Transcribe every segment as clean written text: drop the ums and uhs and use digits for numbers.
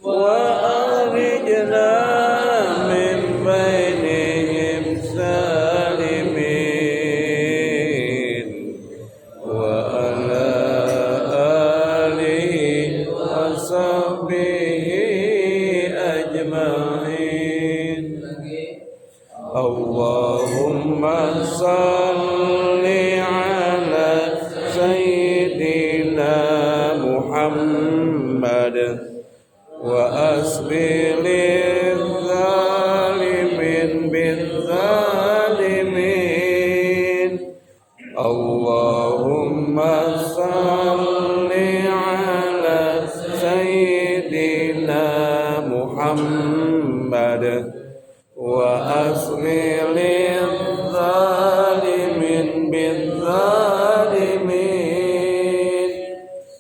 وأخرجنا من بينهم Allahumma salli ala Sayyidina Muhammad wa asbilil zalimin bil zalimin. Allahumma salli ala Sayyidina Muhammad wa asmilil zalimin bil zalimin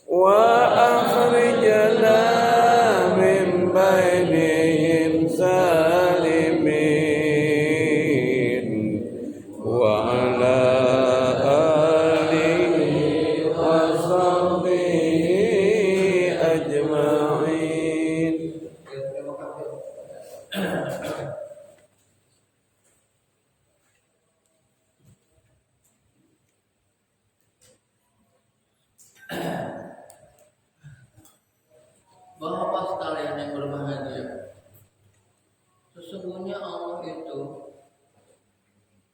wa akhrijna min bainihim salimin wa ala alihi wa sahbihi ajma'in. Bapak sekalian yang berbahagia, sesungguhnya Allah itu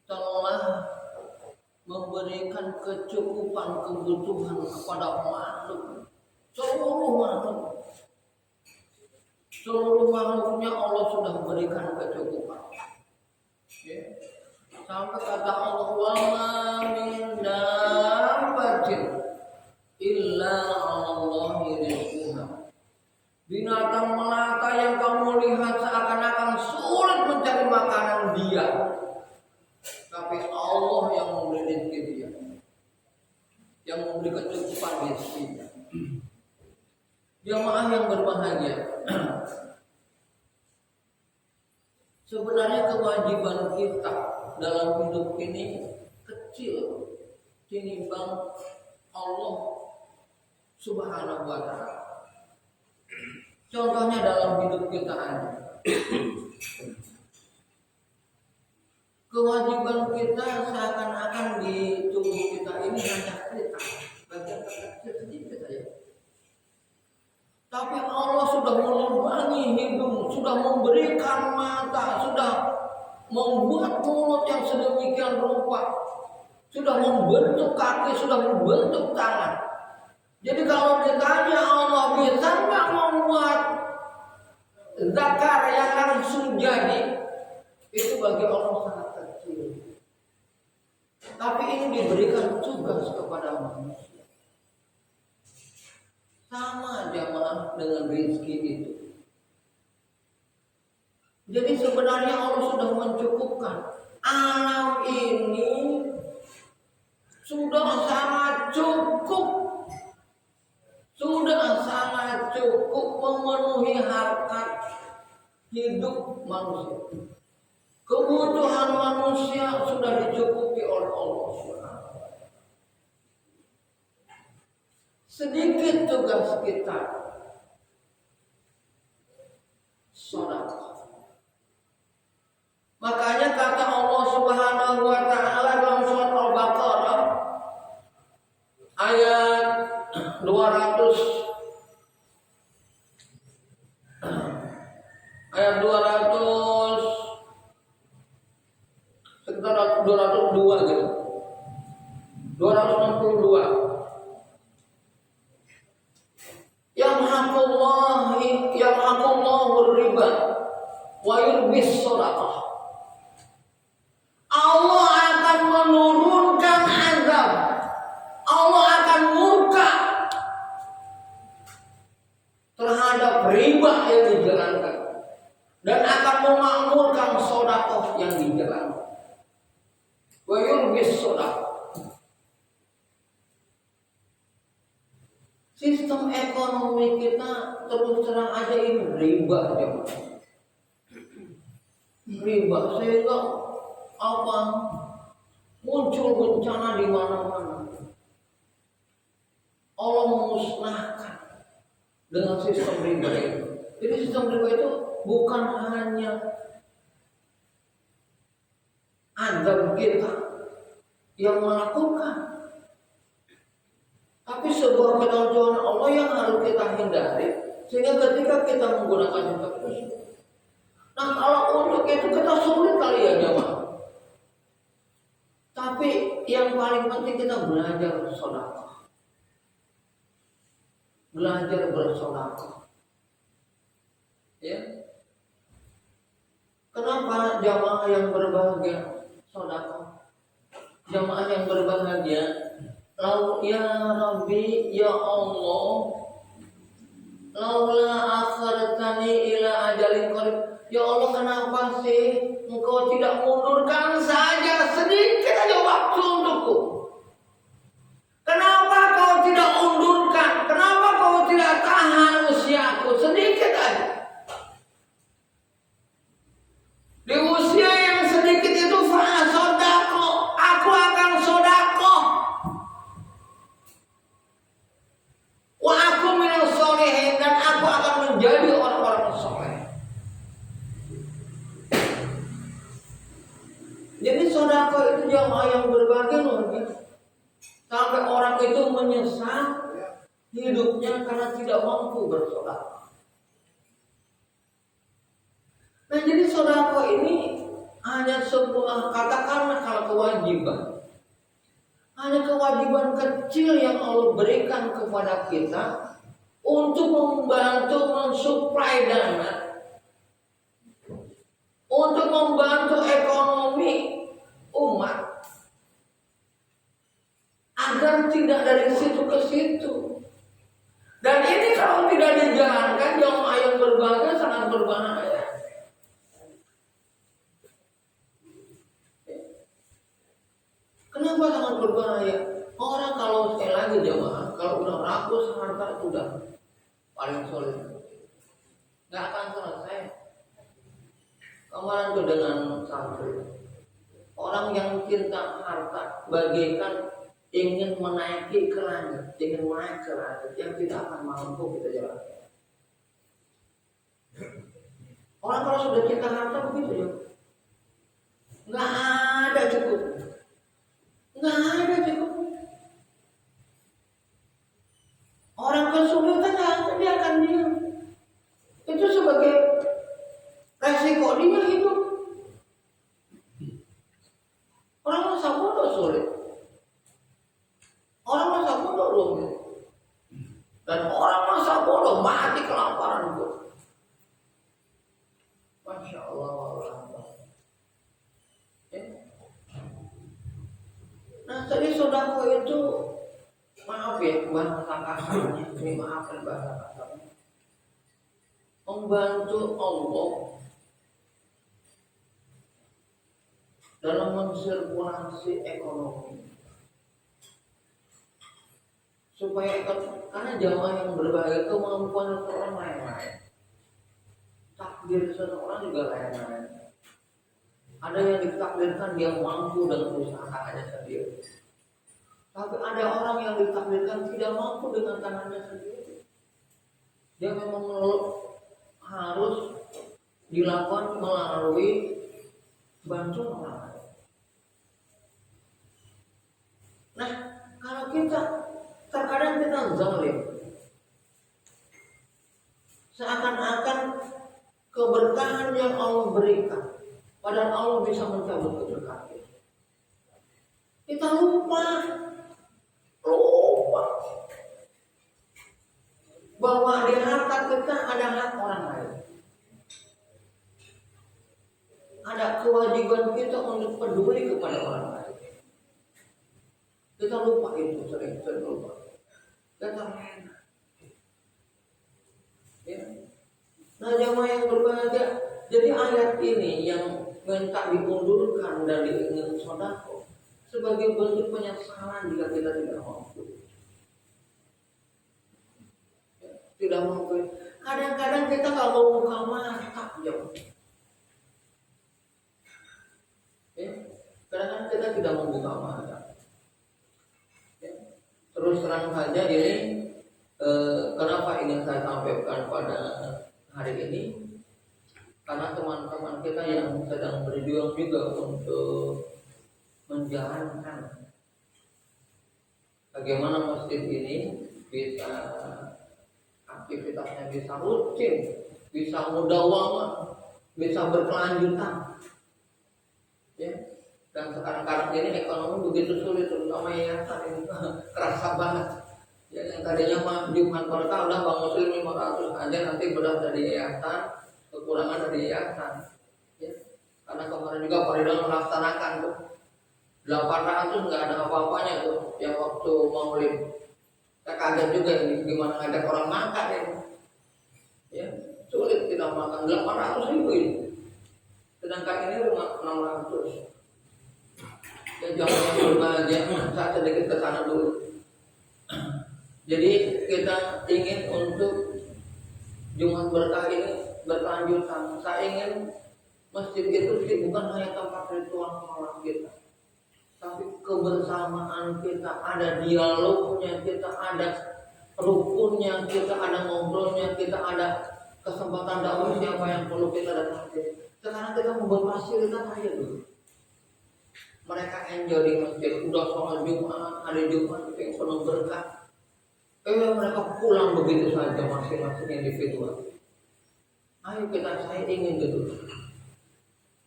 telah memberikan kecukupan kebutuhan kepada makhluk, seluruh makhluknya Allah sudah memberikan kecukupan. Ya. Sampai kata Allah, wa ma min dabbatin illa 'alallahi rizquha. Binatang melata yang kamu lihat seakan-akan sulit mencari makanan dia, tapi Allah yang memberi rezeki dia, yang memberi kecukupan rezekinya. Jamaah yang berbahagia, sebenarnya kewajiban kita dalam hidup ini kecil tinimbang Allah Subhanahu wa ta'ala. Contohnya dalam hidup kita aja. Kewajiban kita seakan-akan di tubuh kita ini hanya kita, bagian kecil sedikit saja. Tapi Allah sudah melubangi hidung, sudah memberikan mata, sudah membuat mulut yang sedemikian rupa, sudah membentuk kaki, sudah membentuk tangan. Jadi kalau ditanya Allah bisa nggak membuat zakar yang langsung jadi, itu bagi Allah sangat kecil. Tapi ini diberikan tugas kepada manusia. Sama jamaah dengan rezeki itu. Jadi sebenarnya Allah sudah mencukupkan. Alam ini sudah sangat cukup. Sudah sangat cukup memenuhi harkat hidup manusia. Kebutuhan manusia sudah dicukupi oleh Allah SWT. Sedikit tugas kita, sedekah. Makanya kata Allah Subhanahu wa ta'ala dalam surat Al-Baqarah ayat 202 gitu. 262. Yamhaqullahu riba wa yurbis shadaqah. Allah akan menurunkan azab. Allah akan murka terhadap riba yang dijalankan dan akan memakmurkan sedekah yang dijalankan. Wa yurbis shadaqah. Sistem ekonomi kita terus terang aja ini riba, riba sehingga apa muncul bencana di mana-mana. Allah memusnahkan dengan sistem riba itu. Jadi sistem riba itu bukan hanya azab kita yang melakukan, tapi sebuah ketentuan Allah yang harus kita hindari, sehingga ketika kita menggunakan sistem tersebut. Nah, kalau untuk begitu kita sulit kali ya jemaah. Tapi yang paling penting kita belajar sedekah. Belajar bersedekah. Ya. Kenapa jamaah yang berbahagia sedekah? Jamaah yang berbahagia, lalu ya Rabbi ya Allah, laula akhartani ila ajalin qarib. Ya Allah, kenapa sih Engkau tidak mundurkan saja sedikit aja waktu untukku? Kenapa kau tidak undurkan? Kenapa kau tidak tahan usiaku sedikit aja? Di usia yang sedikit itu sodako, aku akan sodako. Wa aku minal solehin, dan aku akan menjadi orang-orang soleh. Jadi sodako itu jamaah yang berbahagia luar biasa. Sampai orang itu menyesal hidupnya karena tidak mampu bersodako. Nah, jadi sodako ini hanya sebuah, katakanlah kalau kewajiban, hanya kewajiban kecil yang Allah berikan kepada kita untuk membantu mensuplai dana, untuk membantu ekonomi umat agar tidak dari situ ke situ. Dan ini kalau tidak dijalankan, jamaah yang berbahagia sangat berbahaya. Kenapa sangat berbahaya? Orang kalau sekali lagi jamaah, kalau udah rakus harta sudah paling solid, nggak akan selesai. Kemarin tuh dengan santri, orang yang cinta harta bagaikan ingin menaiki ke langit, ingin naik ke langit yang tidak akan mampu kita jalankan. Orang kalau sudah cinta harta begitu ya, nggak ada cukup. Nggak ada cukup. Orang kesulitan dia akan diam. Itu sebagai resiko dia hidup. Orang masa bodoh sulit. Orang masa bodoh rumit. Dan orang masa bodoh mati kelaparan itu. Masya Allah. Nah, jadi sodako itu, maaf ya, bahasa kasarnya, ini maafkan bahasa kasarnya, membantu Allah dalam mensirkulasi ekonomi, supaya karena jamaah yang berbahagia itu kemampuan orang lain-lain, takdir seseorang juga lain-lain. Ada yang ditakdirkan dia mampu dengan usahanya sendiri. Tapi ada orang yang ditakdirkan tidak mampu dengan tangannya sendiri. Dia memang harus dilakukan melalui bantuan orang lain. Nah, kalau kita terkadang kita zalim, seakan-akan keberkahan yang Allah berikan, padahal Allah bisa mencabut keberkahan. Kita lupa bahwa di harta kita ada hak orang lain. Ada kewajiban kita untuk peduli kepada orang lain. Kita lupa itu, sering lupa. Kita lena. Ya. Nah, jamaah yang berbahagia, jadi ayat ini yang minta diundurkan dari ingin sodako sebagai bentuk penyesalan jika kita tidak mampu. Tidak mampu. Kadang-kadang kita kalau mau buka mata jauh. Kadang-kadang kita tidak membuka mata. Terus terang saja ini kenapa ingin saya sampaikan pada hari ini? Karena teman-teman kita yang sedang berjuang juga untuk menjalankan bagaimana masjid ini bisa aktivitasnya bisa rutin, bisa mudawamah, bisa berkelanjutan. Ya. Dan sekarang ini ekonomi begitu sulit, terutama yayasan ini kerasa banget. Ya, yang tadinya mah Jumat Berkah udah Bang Muslim 500 aja, nanti berat dari yayasan, kekurangan dari yayasan. Ya. Karena kemarin juga Koridor melaksanakan tuh 800 nggak ada apa-apanya tuh yang waktu Maulid. Kita kaget juga ini gimana ngajak orang makan ini. Ya, sulit kita makan 800.000 ini. Sedangkan ini rumah 600. Ya, jangan berbahagia, saya sedikit ke sana dulu. Jadi kita ingin untuk Jumat Berkah ini berkelanjutan. Saya ingin masjid itu bukan hanya tempat ritual malam kita, tapi kebersamaan kita, ada dialognya, kita ada rukunnya, kita ada ngobrolnya, kita ada kesempatan dakwah siapa yang perlu kita datang. Sekarang kita membuat fasilitas aja dulu. Mereka enjoy di masjid, udah sholat Jumat, hari Jumat yang penuh berkah. Mereka pulang begitu saja masing-masing individual. Ayo saya ingin gitu.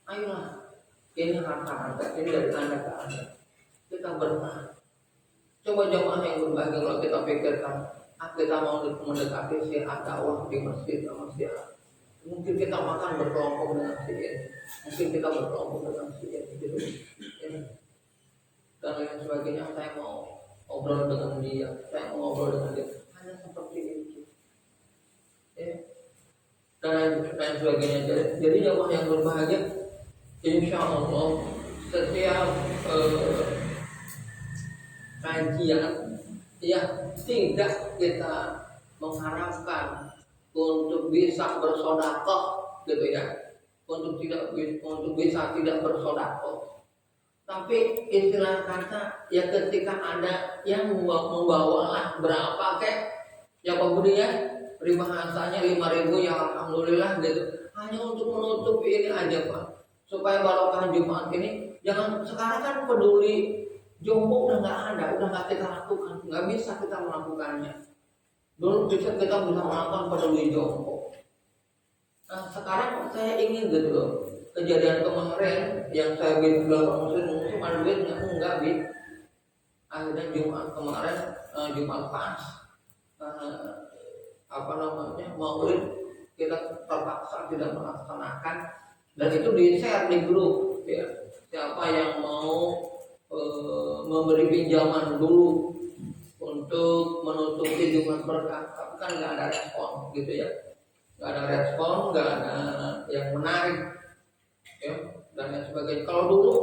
Ayolah, ini harta Anda, ini dari Anda ke Anda. Kita bertahan. Coba jamaah yang berbahagia kalau kita pikirkan, kita mau mendekati syiar dakwah di masjid sama syiar. Mungkin kita makan berkelompok dengan syiar, mungkin kita berkelompok dengan syiar gitu. Dan lain sebagainya. Saya mau ngobrol dengan dia, saya mau ngobrol dengan dia, hanya seperti itu. Dan lain sebagainya. Jadi jamaah yang berbahagia, insya Allah setiap kajian ya tidak kita mengharapkan untuk bisa bersedekah gitu ya, untuk bisa tidak bersedekah. Tapi istilah kata ya ketika ada yang membawalah berapa ya kemudian bahasanya 5.000 ya alhamdulillah gitu, hanya untuk menutup ini aja Pak, supaya barokah Jumat ini. Jangan sekarang kan peduli jompo udah nggak ada, udah nggak kita lakukan, nggak bisa kita melakukannya. Dulu kita bisa melakukan peduli jompo. Nah sekarang saya ingin gitu loh, kejadian kemarin yang saya bilang muslim ada duitnya enggak bit. Akhirnya Jumat kemarin Jumat pas Maulid kita terpaksa tidak melaksanakan, dan itu di share di grup ya. Siapa yang mau memberi pinjaman dulu untuk menutupi Jumat Berkah, tapi kan nggak ada respon gitu ya, nggak ada respon, nggak ada yang menarik ya, dan lain sebagainya. Kalau dulu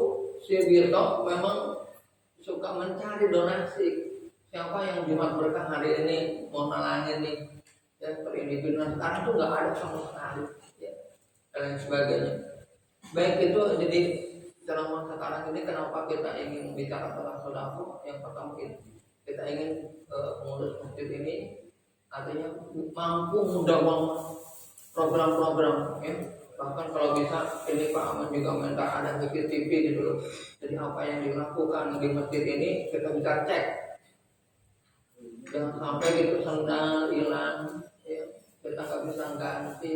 si Birto memang suka mencari donasi, siapa yang Jumat Berkah hari ini mau nalangin nih ya per individu. Sekarang tuh nggak ada sama sekali ya, dan lain sebagainya. Baik itu jadi ceramah sekarang ini kenapa kita ingin bicara tentang sedekah. Yang pertama kita ingin mengurus masjid ini artinya mampu mendawang program-program ya. Bahkan kalau bisa ini Pak Aman juga minta ada CCTV gitu loh. Jadi apa yang dilakukan di masjid ini kita bisa cek. Jangan sampai gitu sendal hilang ya, kita nggak bisa ganti.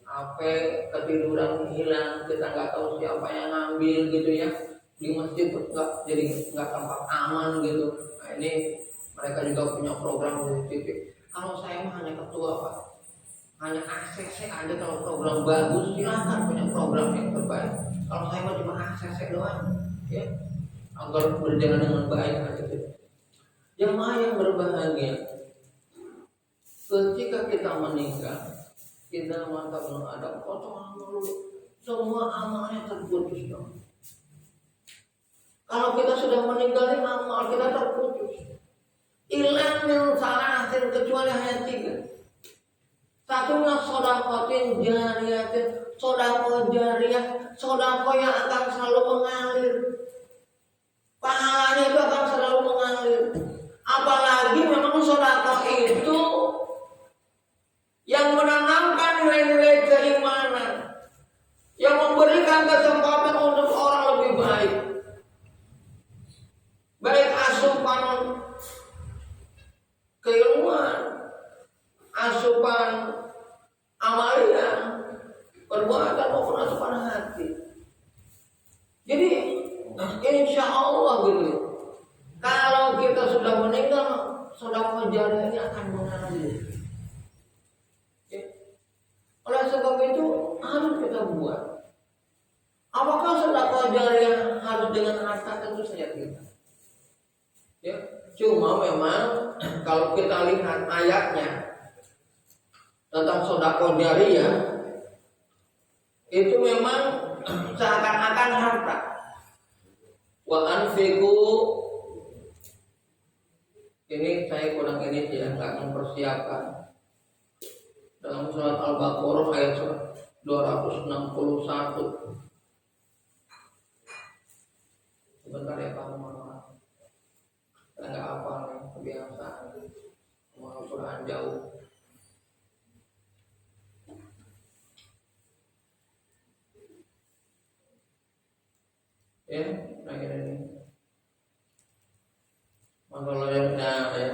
HP ketiduran hilang, kita nggak tahu siapa yang ngambil gitu ya. Di masjid nggak tampak aman gitu. Nah ini mereka juga punya program CCTV. Kalau saya mah hanya ketua Pak, hanya ACC aja. Kalau program bagus silahkan punya program yang terbaik. Kalau saya mah cuma ACC doang ya, agar berjalan dengan baik aja gitu. Jemaah yang berbahagia, ketika kita meninggal, kita mantap ada potongan dulu, semua amalnya terputus dong. Kalau kita sudah meninggal, amal kita terputus. Hilang yang salah hasil kecuali hanya 3. Satunya sodakotin jariyatin, sodako jariyah, sodako yang akan selalu mengalir. Pahalanya itu akan selalu mengalir. Apalagi memang sodako itu yang menanamkan nilai-nilai keimanan, yang memberikan kesempatan untuk orang lebih baik. Baik asupan keilmuan, asupan amalia, perbuatan insya Allah gitu. Kalau kita sudah meninggal, sedekah jariahnya akan mengalir. Ya. Oleh sebab itu harus kita buat. Apakah sedekah jariah harus dengan harta? Tentu saja tidak. Ya. Cuma memang kalau kita lihat ayatnya tentang sedekah jariah itu memang seakan-akan harta. Wa anfiqu, ini saya kurang ini ya, nggak mempersiapkan. Dalam surat Al-Baqarah ayat 261. Sebentar ya Pak, maaf. Saya nggak hafal nih, kebiasaan mau Al-Quran jauh. Ya, nah ini. Masalahnya ya.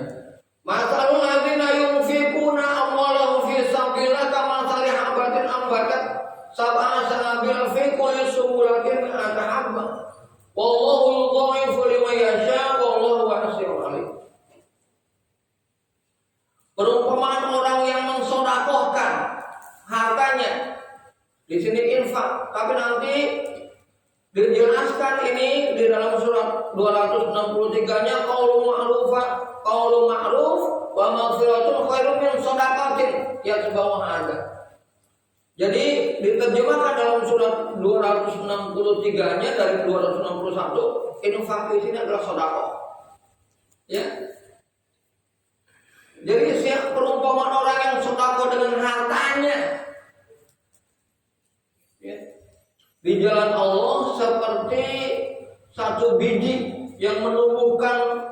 Masalul ladzina yunfiquna amwalahum fi sabilillah kamathali habatin ambatat sab'a sanabil fi kulli sumbulatin mi'ata habbah. Wallahu yudha'ifu liman yasha' wallahu wasi'un 'alim. Perumpamaan orang yang mensedekahkan hartanya. Di sini infak, tapi nanti dijelaskan ini di dalam surat 263-nya qaulun ma'ruf wa maghfiratun khairum min shadaqatin, ya sebawah ada. Jadi diterjemahkan dalam surat 263-nya dari 261, infak di sini adalah sedekah. Ya. Jadi siap perumpamaan orang yang sedekah dengan hartanya. Ya. Di jalan Allah seperti satu biji yang menumbuhkan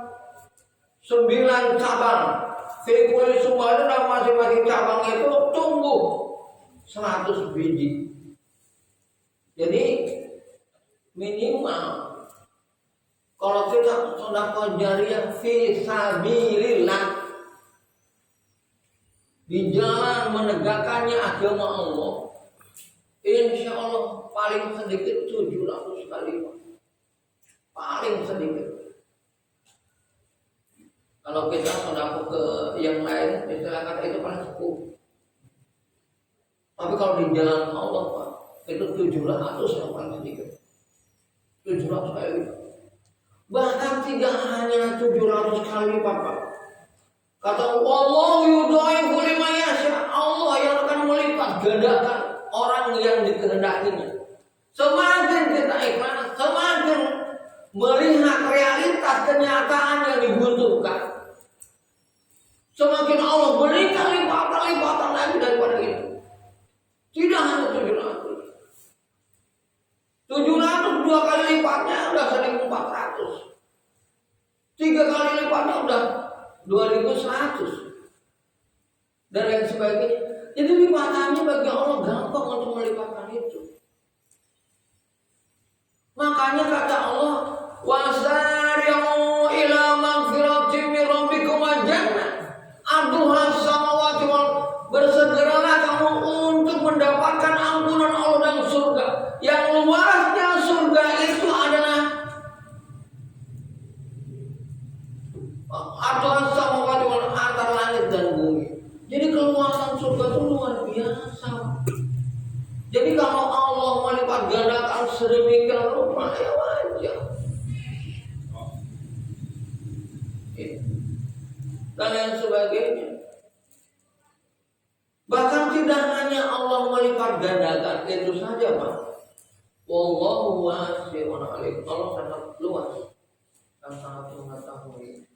9 cabang. Fikul sumber dan masing-masing cabang itu tumbuh 100 biji. Jadi minimal kalau kita sedekah jariah fi sabilillah, di jalan menegakkannya agama Allah, insya Allah paling sedikit 700 kali, paling sedikit. Kalau kita sedekah ke yang lain, silakan, itu paling 10. Tapi kalau di jalan Allah Pak, itu 700 yang paling sedikit, 700 kali. Bahkan tidak hanya 700 kali Pak. Kata Allah yudha'ifu liman yasha', Allah yang akan melipat gandakan orang yang dikehendakinya. Semakin kita ikhlas, semakin melihat realitas kenyataan yang dibutuhkan, semakin Allah berikan lipatan lagi daripada itu. Tidak hanya 700, 700 2 kali lipatnya udah 1.400, 3 kali lipatnya udah 2.100 dan yang sebagainya. Itu lipatannya bagi Allah gampang untuk melipatkan itu. Makanya kata Allah, wasari'u ila magfiratin min rabbikum wa jannah arduha samawati wal, bersegeralah kamu untuk mendapatkan ampunan Allah dan surga. Yang luasnya surga itu adalah arduha samawati wal, antara langit dan bumi. Jadi keluasan surga itu luar biasa. Jadi kalau Allah melipat gandakan sedemikian rupa, ya wajar. Dan yang sebagainya. Bahkan tidak hanya Allah melipat gandakan itu saja Pak. Wallahu wasi'un 'alim. Allah sangat luas dan sangat mengetahui,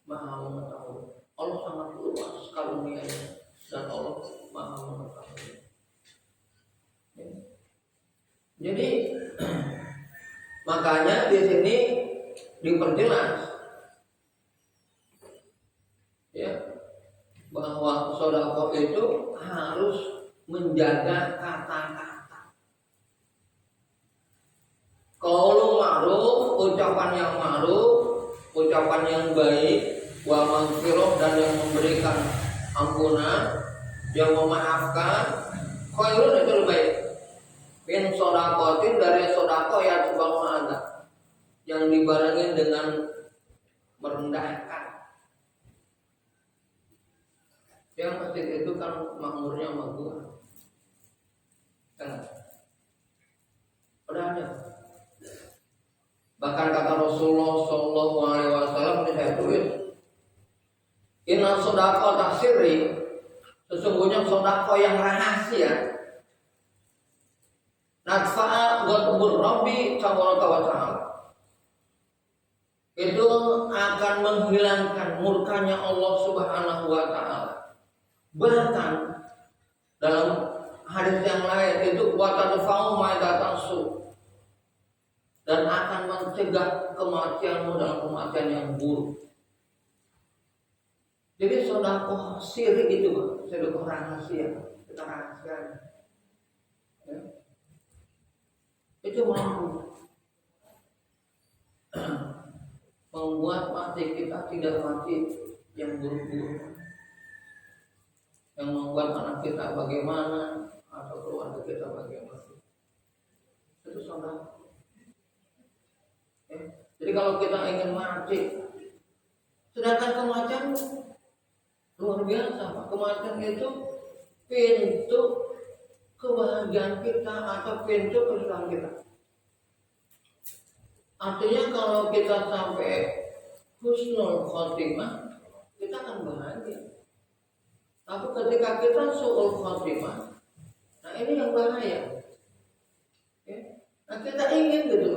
Maha mengetahui. Allah sangat luas karunia-Nya dan Allah Maha mengetahui. Jadi makanya di sini diperjelas ya bahwa sedekah itu harus menjaga kata-kata. Qaulun ma'ruf, ucapan yang ma'ruf, ucapan yang baik, wa maghfirah, dan yang memberikan ampunan, yang memaafkan, khairun, itu lebih baik. Min sedaqatin, dari sedekah yang sebagaimana ada. yang dibarengi dengan merendahkan. Yang masjid itu kan makmurnya sama gua. Udah ada. Bahkan kata Rasulullah Shallallahu Alaihi Wasallam, ini saya tulis, Inna sodako tasiri, sesungguhnya sodako yang rahasia. Nadfa'a ghadabur Rabbi tabaraka wa ta'ala, itu akan menghilangkan murkanya Allah Subhanahu wa ta'ala. Bahkan dalam hadis yang lain itu wa tadfa'u ma'idatan su, dan akan mencegah kematianmu dalam kematian yang buruk. Jadi sedekah syirik itu, sedekah rahasia, kita rahasia. Ya. Itu mampu membuat mati kita tidak mati yang buruk-buruk, yang membuat anak kita bagaimana atau keluarga kita bagaimana. Itu sedekah. Jadi kalau kita ingin mati, sedangkan kematian luar biasa, Pak. Kematian itu pintu kebahagiaan kita atau pintu kesulitan kita. Artinya kalau kita sampai husnul khotimah, kita akan bahagia. Tapi ketika kita su'ul khotimah, nah ini yang bahaya. Ya. Nah kita ingin gitu,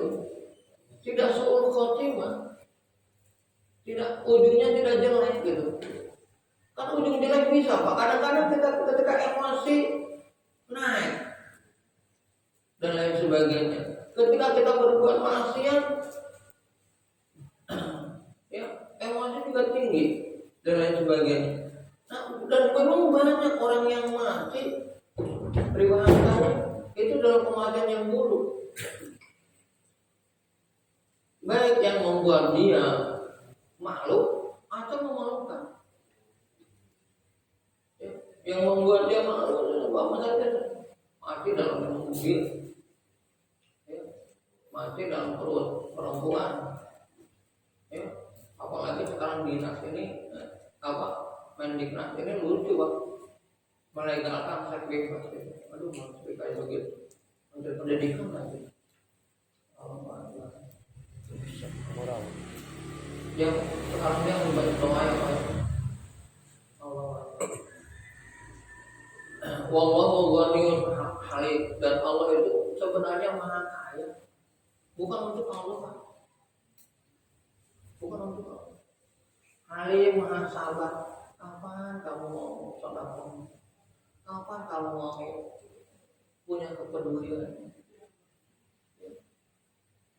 tidak su'ul khotimah, tidak, ujungnya tidak jelek gitu. Kan ujung jelek bisa, Pak. Kadang-kadang kita ketika emosi naik dan lain sebagainya. Ketika kita berbuat maksiat, ya emosi juga tinggi dan lain sebagainya. Nah, dan memang banyak orang yang mati riwayatnya itu dalam kematian yang buruk. Baik yang membuat dia malu atau memalukan. Yang membuat dia malu mati dalam mobil, mati dalam perut perempuan. Ya. Apalagi sekarang dinas ini Mendiknas ini lucu, Pak, melegalkan seks bebas. Aduh, maksudnya kayak begitu. Menteri Pendidikan nanti. Moral. Yang sekarang dia membaca doa ya, Pak. Wallahu ghaniyun hamid, dan Allah itu sebenarnya maha kaya. Bukan untuk Allah, Pak. Bukan untuk Allah. Halim, maha sabar. Kapan kamu mau sedekah? Kapan kamu mau punya kepedulian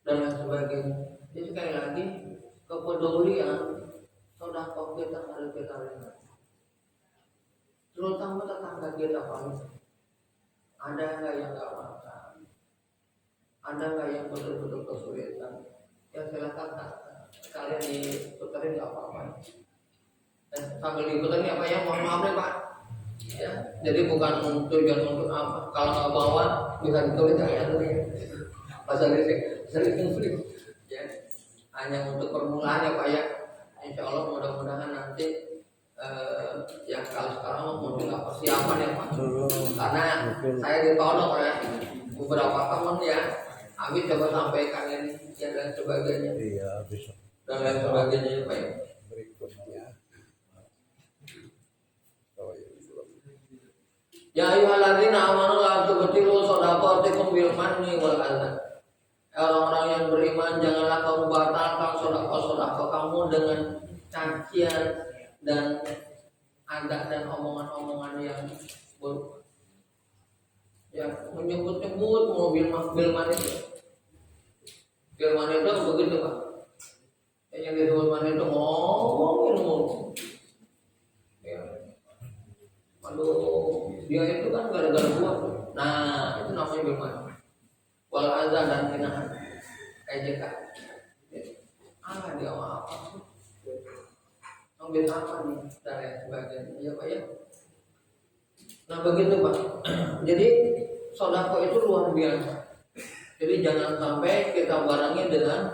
dan lain sebagainya. Jadi sekali lagi, kepedulian sedekah kita harus kita lihat. Terutama tetangga kita, Pak. Ada nggak yang nggak makan? Ada nggak yang betul-betul kesulitan? Ya silakan kalian diputerin nggak apa-apa. Dan sambil diputerin apa ya, mohon maaf deh, Pak. Ya, jadi bukan tujuan untuk apa. Kalau nggak bawa bisa ditulis aja dulu ya. Bahasa Inggris sering konflik. Ya, hanya untuk permulaan ya, Pak ya. Insya Allah mudah-mudahan nanti ya kalau sekarang mau persiapan ya, Pak. Karena saya ditolong oleh beberapa teman ya. Habis coba sampaikan ini ya dan sebagainya. Iya, bisa. Dan lain sebagainya ya, Pak ya. Berikutnya. Ya ayyuhalladzina amanu la tubtilu shadaqatikum bil manni wal adha. Orang-orang yang beriman, janganlah kamu batalkan sedekah-sedekah kamu dengan cacian dan adab dan omongan-omongan yang buruk. Ya, menyebut-nyebut mobil man itu. Bil man itu begitu, Pak. Yang disebut man itu ngomongin mulu. Ya. Aduh, dia itu kan gara-gara buat. Nah, itu namanya bil man. Wal adza dan hinaan. Ejekan. Ah, dia apa sih? Ambil apa nih dan lain sebagainya, ya Pak ya. Nah begitu, Pak. Jadi sedekah itu luar biasa. Jadi jangan sampai kita barengi dengan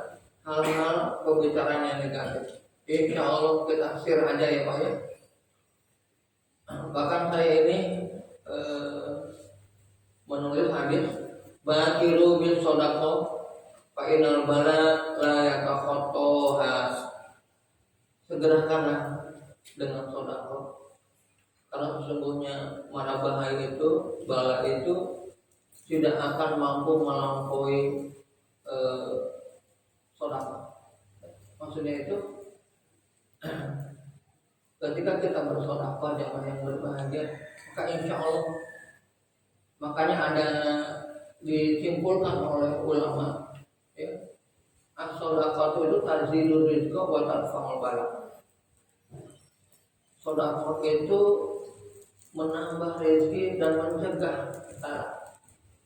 hal-hal pembicaraan yang negatif. Insya Allah kita share aja ya Pak ya. Bahkan saya ini menulis hadis bakiru bil sodaqah fa inal bala la yatakhotoha. Segerakanlah dengan sodaqah, karena sesungguhnya mara bahaya itu, bala itu tidak akan mampu melampaui sodaqah. Maksudnya itu ketika kita bersodaqah jamaah yang berbahagia, maka insya Allah, makanya ada disimpulkan oleh ulama ya, as-sodaqah itu tazidul rizqa wa tarfa'ul bala. Sodaqah itu menambah rezeki dan mencegah bala.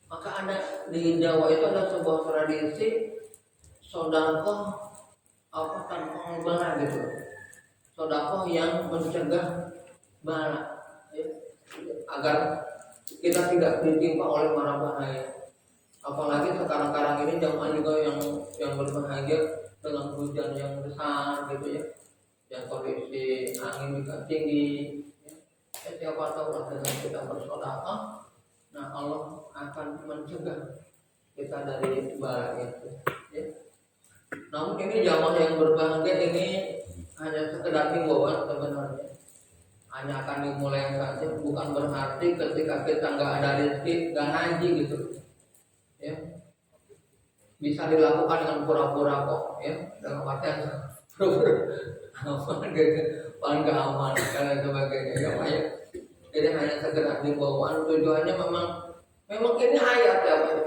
Maka ada di Jawa itu ada sebuah tradisi sodaqah apa tanpa bala gitu, sodaqah yang mencegah bala ya, agar kita tidak ditimpa oleh mara bahaya. Apalagi sekarang-karang ini jamaah juga yang berbahagia dengan hujan yang besar gitu ya, yang kondisi angin juga tinggi ya. Siapa tahu lah dengan kita bersedekah, nah Allah akan mencegah kita dari bala itu ya. Namun ini jamaah yang berbahagia ini hanya sekedar himbauan sebenarnya, hanya akan dimulai saja, bukan berarti ketika kita nggak ada rezeki nggak ngaji gitu ya. Bisa dilakukan dengan pura-pura kok ya, dalam artian pura-pura paling gak aman dan sebagainya ya Pak ya. Jadi hanya sekedar himbauan, tujuannya memang ini ayat ya Pak ya.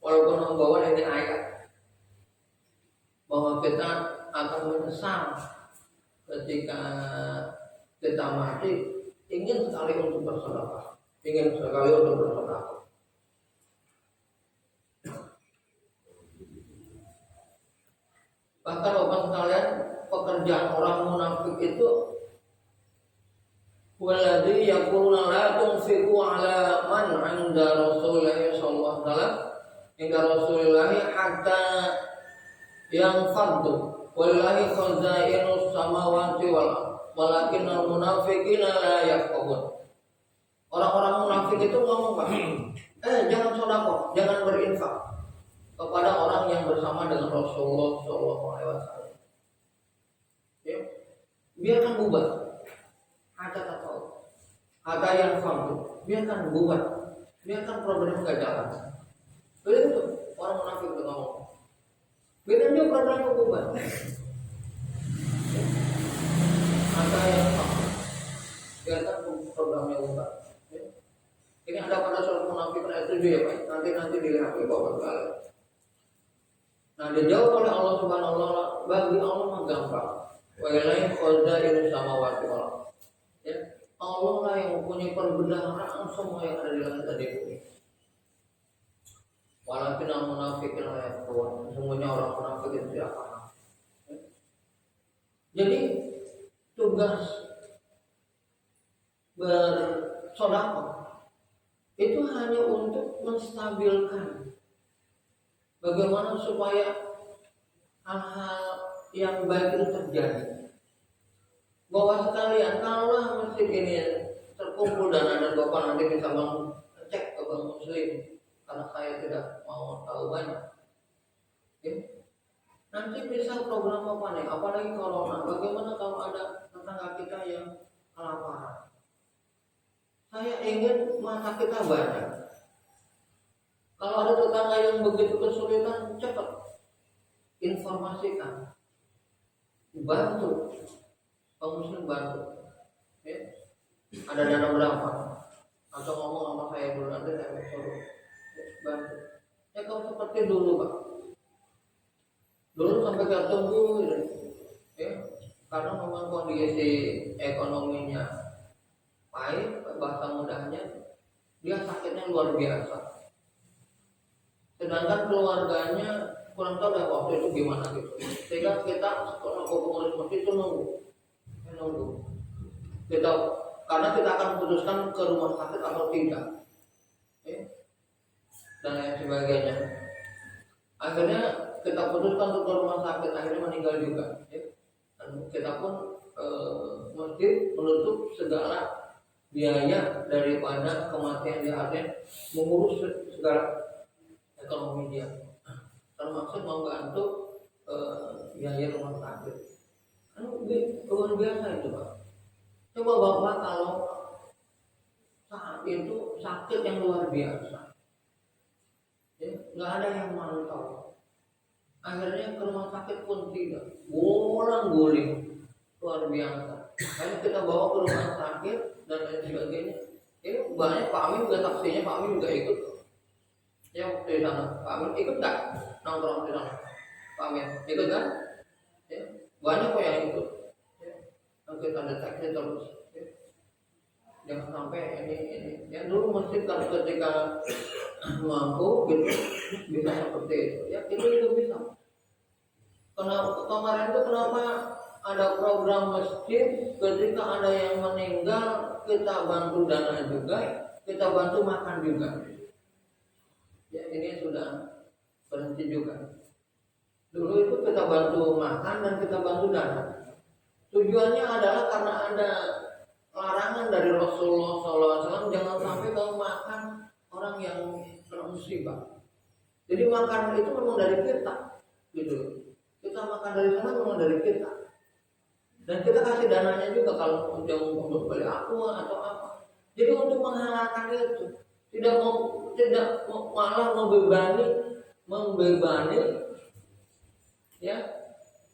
Walaupun himbauan ini ayat bahwa kita akan menyesal ketika kita mati, ingin sekali untuk bersedekah, ingin sekali untuk bersedekah. Bahkan Bapak sekalian, pekerjaan orang munafik itu waladhi yaquluna la tunfiqu ala man 'inda Rasulillah sallallahu alaihi wasallam inda Rasulillah hatta yang fardu wallahi khazainus samawati wal walakinnal munafiqina la yafqahun. Orang-orang munafik itu ngomong Pak, jangan sedekah, jangan berinfak kepada orang yang bersama dengan Rasulullah SAW. Ya, biarkan bubar, ada yang fardu, biarkan bubar, biarkan problem gak jalan. Begitu orang munafik itu ngomong. Biarkan dia problem bubar. Ada yang fardu, biarkan programnya bubar. Ya. Ini ada pada surat Munafiqun ayat 7 ya Pak. Nanti dilihat di bawah sekali. Nah, dijawab oleh Allah Subhanahu wa taala, bagi Allah mah gampang. Wa ilaihi khazainus samawati wal ardh. Ya, Allah lah yang mempunyai perbendaharaan semua yang ada di langit dan di bumi. Walakin al-munafiqin la yaqulun. Semuanya orang munafik itu tidak paham. Ya. Jadi tugas bersedekah itu hanya untuk menstabilkan bagaimana supaya hal-hal yang baik itu terjadi. Bahwa sekalian, kalau masjid ini terkumpul dana dan Bapak nanti bisa cek ke Bank Muslim, karena saya tidak mau tahu banyak. Ya. Nanti bisa program apa nih? Apalagi corona. Bagaimana kalau ada tetangga kita yang kelaparan? Saya ingin masak kita banyak. Kalau ada tetangga yang begitu kesulitan, cepat informasikan, bantu, Pak Muslim bantu. Ya. Ada dana berapa? Atau ngomong sama saya dulu, nanti saya suruh bantu. Ya kalau seperti dulu Pak, dulu sampai gak tunggu, ya, karena memang kondisi ekonominya pahit, bahasa mudahnya dia sakitnya luar biasa. Sedangkan keluarganya kurang tahu dah waktu itu gimana gitu. Sehingga kita sekolah pengurus masjid itu nunggu. Kita karena kita akan memutuskan ke rumah sakit atau tidak, dan lain sebagainya. Akhirnya kita putuskan untuk ke rumah sakit, akhirnya meninggal juga. Ya. Dan kita pun mesti menutup segala biaya daripada kematian dia, artinya mengurus segala ekonomi dia, termasuk membantu biaya rumah sakit. Kan luar biasa itu Pak. Coba Bapak kalau saat itu sakit yang luar biasa, ya, nggak ada yang mantau. Akhirnya ke rumah sakit pun tidak, bolang-boling, luar biasa. Akhirnya kita bawa ke rumah sakit dan lain sebagainya. Ini banyak Pak Amin juga, saksinya Pak Amin juga ikut. Ya waktu di sana, Pak Amin ikut nggak nongkrong di sana? Pak Amin ikut kan? Ya, banyak kok yang ikut. Ya, yang kita deteksi terus. Ya. Jangan sampai ini. Ya dulu mesti ketika mampu gitu bisa seperti itu. Ya itu bisa. Kemarin itu kenapa ada program masjid, ketika ada yang meninggal kita bantu dana juga, kita bantu makan juga. Ya ini sudah berhenti juga. Dulu itu kita bantu makan dan kita bantu dana. Tujuannya adalah karena ada larangan dari Rasulullah SAW, jangan sampai kamu makan orang yang kena musibah. Jadi makan itu memang dari kita, gitu. Kita makan dari sana memang dari kita. Dan kita kasih dananya juga kalau untuk beli aqua atau apa. Jadi untuk menghalalkan itu, tidak malah membebani, ya,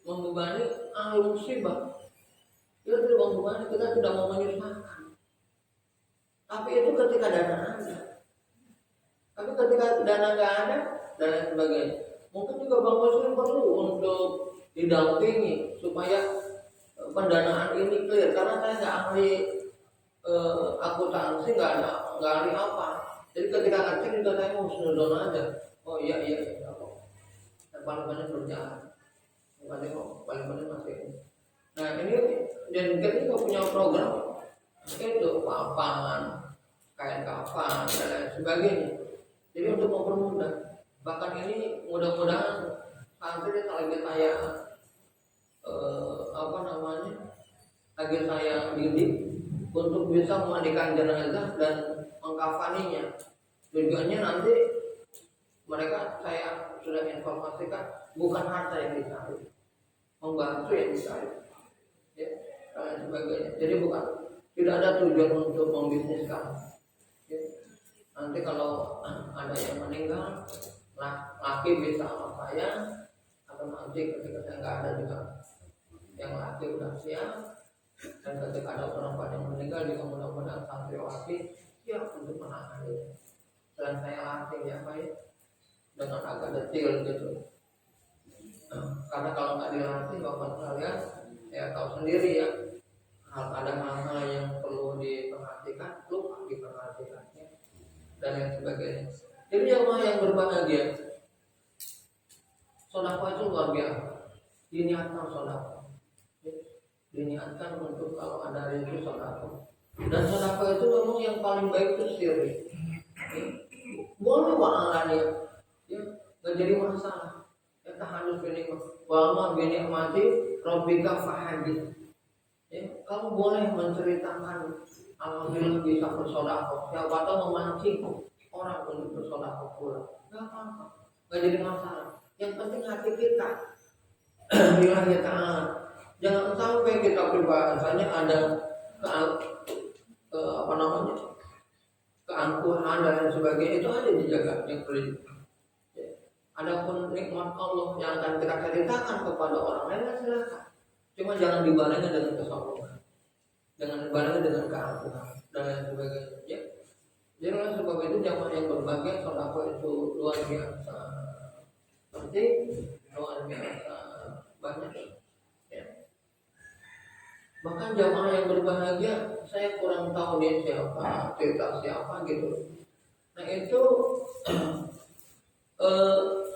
membebani ahli musibah. Kita tidak membebani, kita tidak mau menyusahkan. Tapi itu ketika dana ada. Tapi ketika dana nggak ada dan lain sebagainya, mungkin juga Bang Muslim perlu untuk didampingi supaya pendanaan ini clear. Karena saya nggak ahli akuntansi, nggak ahli apa. Jadi ketika ngecek juga saya mau senodon aja. Oh iya apa. Dan paling banyak berjalan. Paling banyak masih. Nah ini dan kita punya program itu papan, kain kafan dan lain sebagainya. Jadi untuk mempermudah, bahkan ini mudah-mudahan santri lagi saya lagi saya didik untuk bisa memandikan jenazah dan mengkafaninya. Tujuannya nanti mereka saya sudah informasikan bukan harta yang dicari, membantu yang dicari, ya, dan sebagainya. Jadi bukan, tidak ada tujuan untuk membisniskan. Ya. Nanti kalau ada yang meninggal, laki bisa sama saya, atau nanti ketika saya nggak ada juga yang laki udah siap, dan ketika ada perempuan yang meninggal juga mudah-mudahan santriwati siap untuk menangani. Dan saya latih ya Pak ya, dengan agak detail gitu. Karena kalau nggak dilatih bapak sekalian, ya tahu sendiri ya, ada hal-hal yang perlu diperhatikan, lupa diperhatikannya dan lain sebagainya. Jadi yang berbahagia, sedekah itu luar biasa. Diniatkan sedekah, diniatkan untuk kalau ada rezeki sedekah. Dan sedekah itu memang yang paling baik itu sirri. Boleh wa'alania, ya nggak jadi masalah. Ya tahallus binikmah, wa'ama binikmati rabbika fahadits. Ya, kamu boleh menceritakan alhamdulillah bisa bersedekah. Siapa tahu memancing orang untuk bersedekah pula. Nggak apa-apa, nggak jadi masalah. Yang penting hati kita lillahi ta'ala. Jangan sampai kita pribadi ada keangkuhan dan lain sebagainya, itu ada dijaga yang perlu. Ya. Adapun nikmat Allah yang akan kita ceritakan kepada orang lain, silakan. Cuma jangan dibarengi dengan kesombongan, jangan dibarengi dengan keangkuhan dan lain sebagainya. Ya. Jadi oleh sebab itu jamaah yang berbahagia, sedekah itu luar biasa penting, luar biasa banyak. Ya. Bahkan jamaah yang berbahagia, saya kurang tahu dia siapa, cerita siapa gitu. Nah itu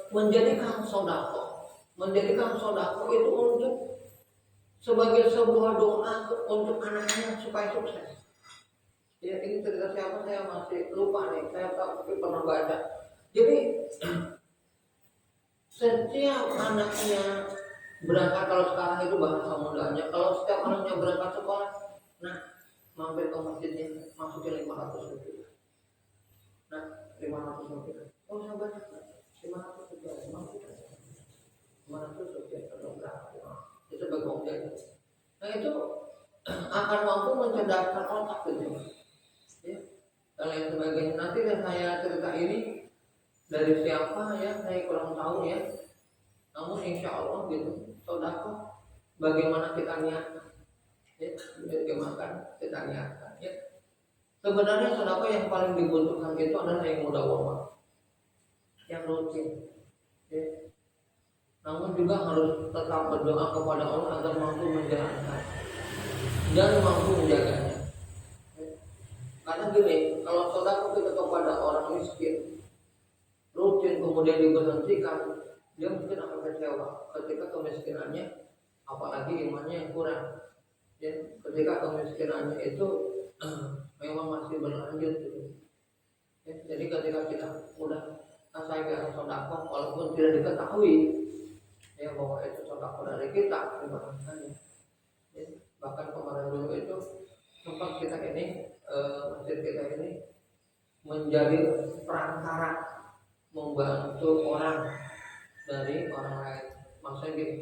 menjadikan sedekah itu untuk sebagai sebuah doa untuk anaknya supaya sukses. Ya ini cerita siapa saya masih lupa nih, saya tahu tapi pernah baca. Jadi setiap anaknya berangkat, kalau sekarang itu bahasa mudanya, kalau setiap anaknya berangkat sekolah, nah mampir ke masjidnya, masukin 500 rupiah. Nah 500 rupiah, oh saya banyak, 500 rupiah, 500 rupiah atau berapa, itu sebagai objek. Nah itu akan mampu mencerdaskan otak gitu ya. Dan lain sebagainya. Nanti yang saya cerita ini dari siapa ya, saya kurang tahu ya. Namun insya Allah gitu, sedekah bagaimana kita niatkan ya, bagaimana kita niatkan ya. Sebenarnya sedekah yang paling dibutuhkan itu adalah yang mudawamah, yang rutin ya. Namun juga harus tetap berdoa kepada Allah agar mampu menjalankan dan mampu menjaganya. Karena gini, kalau sedekah kita kepada orang miskin rutin kemudian diberhentikan, dia mungkin akan kecewa ketika kemiskinannya, apalagi imannya yang kurang. Ya, ketika kemiskinannya itu memang masih berlanjut gitu. Ya, jadi ketika kita udah saya biasa sedekah walaupun tidak diketahui ya bahwa itu sedekah dari kita, dimaafkannya. Ya, bahkan kemarin dulu itu sempat kita ini masjid kita ini menjadi perantara membantu orang dari orang lain. Maksudnya gini,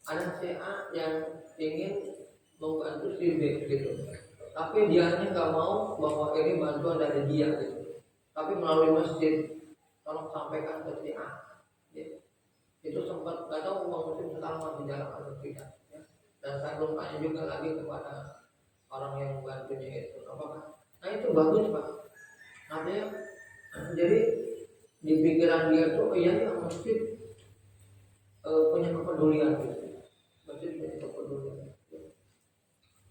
ada si A yang ingin membantu si B gitu, tapi dianya nggak mau bahwa ini bantuan dari dia gitu, tapi melalui masjid, tolong sampaikan ke si A ya. Itu sempat nggak tahu uang muslim sekarang masih jalan atau tidak ya. Dan saya belum tanya juga lagi kepada orang yang membantunya itu apakah, nah itu bagus Pak. Artinya jadi di pikiran dia tuh iya ya masjid punya kepedulian gitu, masjid punya kepedulian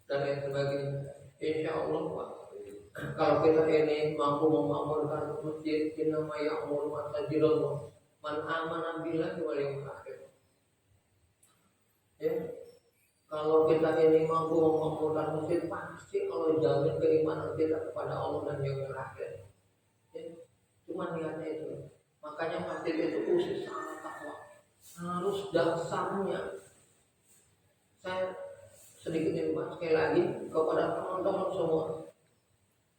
dan lain sebagainya. Insya Allah Pak, kalau kita ini mampu memakmurkan masjid, nama ya'mur masajidallah man amana billahi wal yawmil akhir ya. Kalau kita ini mampu memakmurkan masjid, pasti Allah jamin keimanan kita kepada Allah dan yaumil akhir ya. Cuma niatnya itu. Makanya masjid itu khusus sangat takwa, harus dasarnya. Saya sedikit ini Pak, sekali lagi kepada teman-teman semua,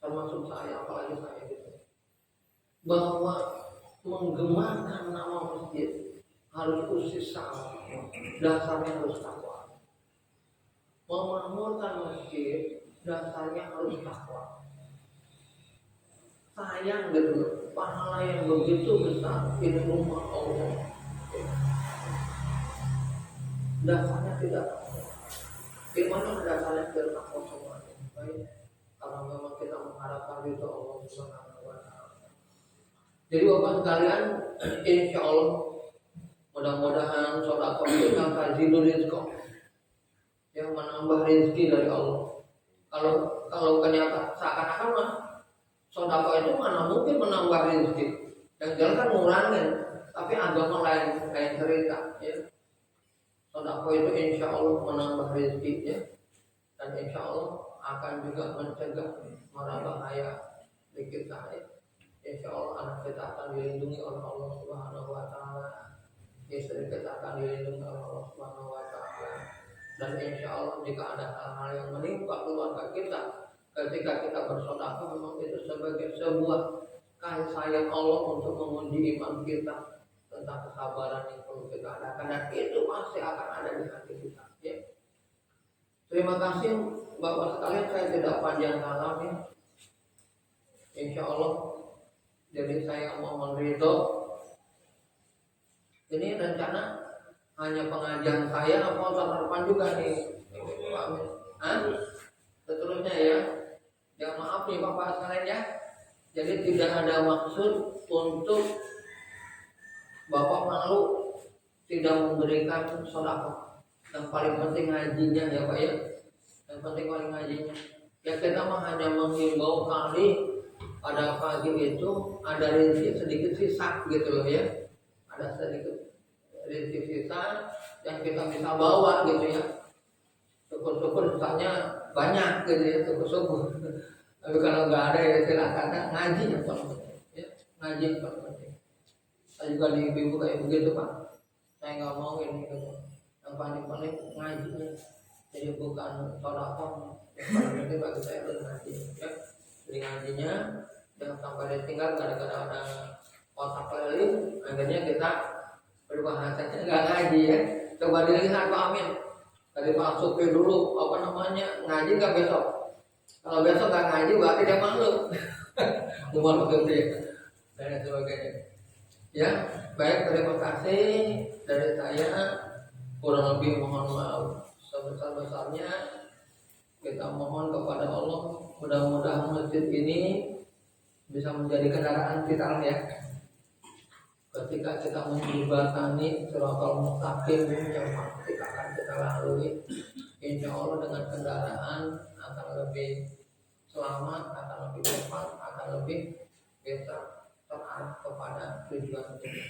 termasuk saya, apalagi saya gitu, bahwa menggemakan nama masjid harus khusus sangat, dasarnya harus takwa. Memakmurkan masjid dasarnya harus takwa. Sayang gitu, pahala yang begitu besar di rumah Allah dasarnya tidak takwa. Gimana dasarnya tidak takwa semuanya? Baik, karena memang kita mengharapkan ridho Allah Subhanahu wa Ta'ala. Jadi Bapak sekalian, insya Allah mudah-mudahan sedekah kita tazidul rizq, yang menambah rezeki dari Allah. Kalau kenyataan seakan-akan mah sedekah itu mana mungkin menambah rezeki, yang jelas kan ngurangin. Tapi agama lain cerita ya. Sedekah itu insya Allah menambah rezeki ya, dan insya Allah akan juga mencegah mara bahaya di kita ya. Insya Allah anak kita akan dilindungi oleh Allah Subhanahu wa Ta'ala, istri kita akan dilindungi oleh Allah Subhanahu wa Ta'ala. Dan insya Allah jika ada hal-hal yang menimpa keluarga kita ketika kita bersedekah, memang itu sebagai sebuah kasih sayang Allah untuk menguji iman kita tentang kesabaran yang perlu kita adakan, dan itu pasti akan ada di hati kita ya. Terima kasih Bapak sekalian, saya tidak panjang kalam ya. Insya Allah jadi saya mohon ridho. Ini rencana hanya pengajian saya apa tahun juga nih? Seterusnya ya. Ya maaf nih Bapak sekalian ya. Jadi tidak ada maksud untuk Bapak malu tidak memberikan sedekah. Yang paling penting ngajinya ya Pak ya. Yang penting paling ngajinya. Ya kita mah hanya menghimbau kali pada pagi itu ada rezeki sedikit sisa gitu loh ya. Ada sedikit rezeki sisa yang kita bisa bawa gitu ya. Syukur-syukur sisanya banyak gitu ya, syukur-syukur. Tapi kalau nggak ada ya silakan ngaji yang paling penting ya. Ngaji yang paling penting. Saya juga di ibu kayak begitu Pak. Saya nggak mau ini gitu. Yang paling ngaji. Jadi bukan sodakon. Yang paling penting bagi saya itu ngaji. Ya. Jadi ngajinya jangan sampai ditinggal gara-gara ada otak keliling. Akhirnya kita berbahasanya nggak ngaji ya. Coba dilihat Pak Amin. Tadi Pak Supri dulu ngaji nggak besok. Kalau besok nggak ngaji berarti dia malu. Malu gede dan sebagainya. Ya, baik, terima kasih dari saya. Kurang lebih mohon maaf sebesar-besarnya. Kita mohon kepada Allah, mudah-mudahan masjid ini bisa menjadi kendaraan kita ya. Ketika kita menjembatani Shiratal Mustaqim yang pasti akan kita lalui, insya Allah dengan kendaraan akan lebih selamat, akan lebih cepat, akan lebih bisa terarah kepada tujuan kita.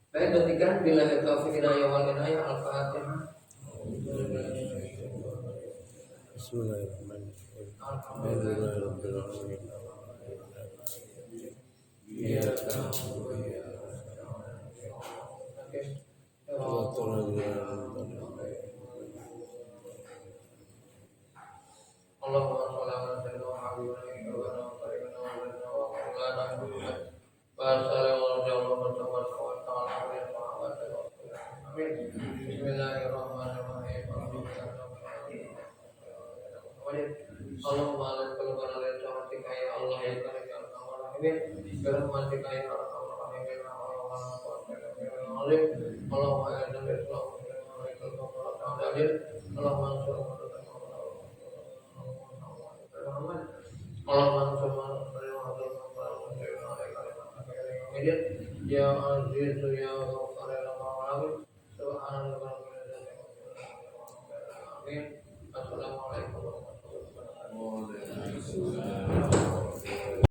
Baik, demikian bila taufiq hidayah wal hidayah. Al-Fatihah. Bismillahirrahmanirrahim. Allahumma la ilaha illa anta ya Allah ya karim ya arhamar rahimin birahmatika ya arhamar rahimin Allahumma inna al-islam wa Allahumma ya aziz ya ghafar ya alamin subhanallah. Amin. Assalamualaikum warahmatullahi wabarakatuh.